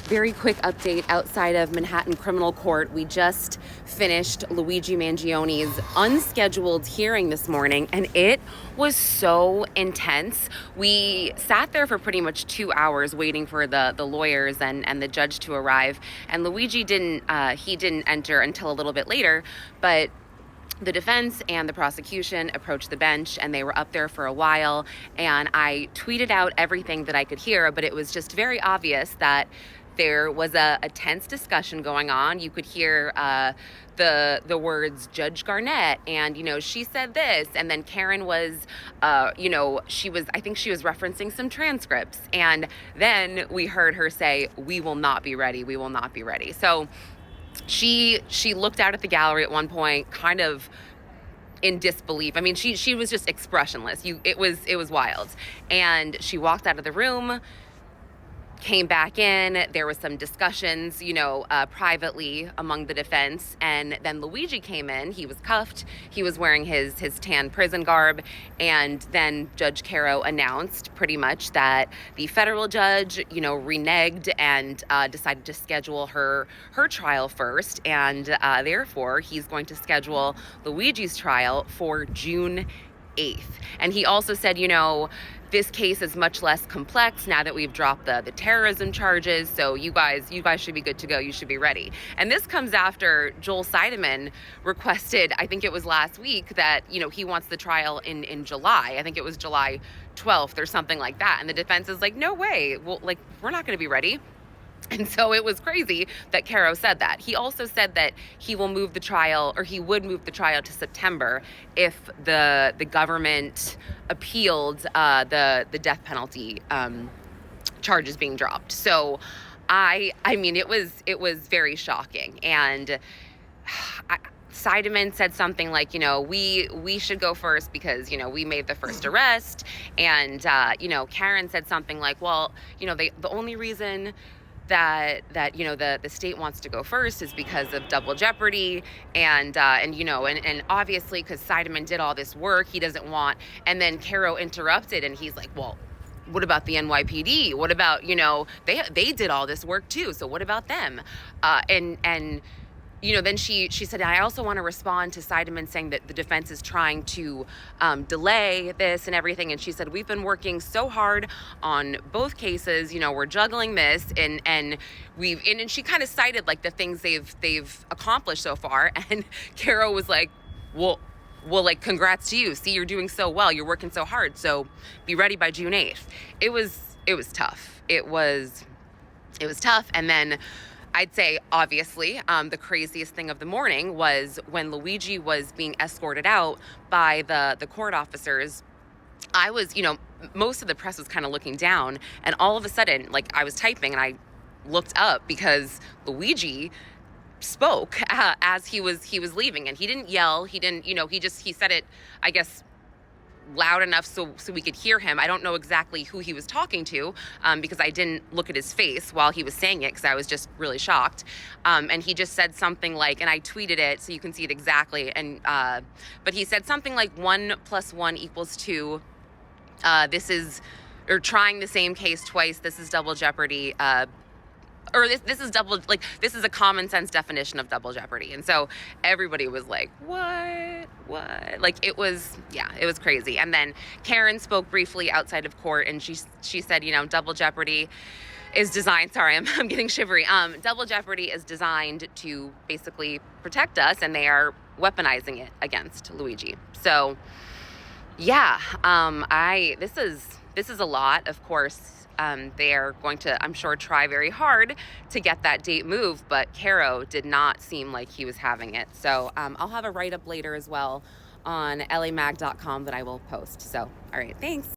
Very quick update outside of Manhattan Criminal Court. We just finished Luigi Mangione's unscheduled hearing this morning, and it was so intense. We sat there for pretty much 2 hours waiting for the lawyers and the judge to arrive, and Luigi didn't enter until a little bit later, but the defense and the prosecution approached the bench, and they were up there for a while, and I tweeted out everything that I could hear, but it was just very obvious that there was a tense discussion going on. You could hear the words Judge Garnett, and she said this, and then Karen was I think she was referencing some transcripts, and then we heard her say, "We will not be ready. We will not be ready." So she looked out at the gallery at one point, kind of in disbelief. I mean, she was just expressionless. It was wild. And she walked out of the room, came back in. There was some discussions, privately among the defense. And then Luigi came in. He was cuffed. He was wearing his tan prison garb. And then Judge Caro announced pretty much that the federal judge, reneged and decided to schedule her trial first. And therefore, he's going to schedule Luigi's trial for June 8th. And he also said, this case is much less complex now that we've dropped the terrorism charges. So you guys should be good to go. You should be ready. And this comes after Joel Seidemann requested, I think it was last week, that, he wants the trial in July. I think it was July 12th or something like that. And the defense is like, no way. Well, we're not going to be ready. And so it was crazy that Caro said that. He also said that he will move the trial, or he would move the trial to September if the government appealed the death penalty charges being dropped. So I mean, it was very shocking. And Seidemann said something like, we should go first because, we made the first arrest. And, Karen said something like, well, the only reason that the state wants to go first is because of double jeopardy, and obviously because Seidemann did all this work, he doesn't want. And then Caro interrupted, and he's like, well, what about the NYPD? What about, they did all this work too, so what about them? Then she said, I also want to respond to Seidemann saying that the defense is trying to delay this and everything. And she said, we've been working so hard on both cases. We're juggling this, and she kind of cited the things they've accomplished so far. And Caro was like, well, congrats to you. See, you're doing so well. You're working so hard. So be ready by June 8th. It was tough. It was tough. And then I'd say, obviously, the craziest thing of the morning was when Luigi was being escorted out by the court officers. I was, most of the press was kind of looking down, and all of a sudden, I was typing and I looked up because Luigi spoke as he was leaving, and he didn't yell. He didn't, he said it, I guess, loud enough so we could hear him. I don't know exactly who he was talking to because I didn't look at his face while he was saying it because I was just really shocked. And he just said something like, and I tweeted it so you can see it exactly. And but he said something like 1 + 1 = 2. Or trying the same case twice. This is double jeopardy. Or this is double, this is a common sense definition of double jeopardy. And so everybody was like, what? It was crazy. And then Karen spoke briefly outside of court, and she said, double jeopardy is designed, sorry, I'm getting shivery. Double jeopardy is designed to basically protect us, and they are weaponizing it against Luigi. So yeah, this is a lot. Of course, they are going to, I'm sure, try very hard to get that date moved, but Caro did not seem like he was having it. So I'll have a write-up later as well on lamag.com that I will post. So, all right, thanks.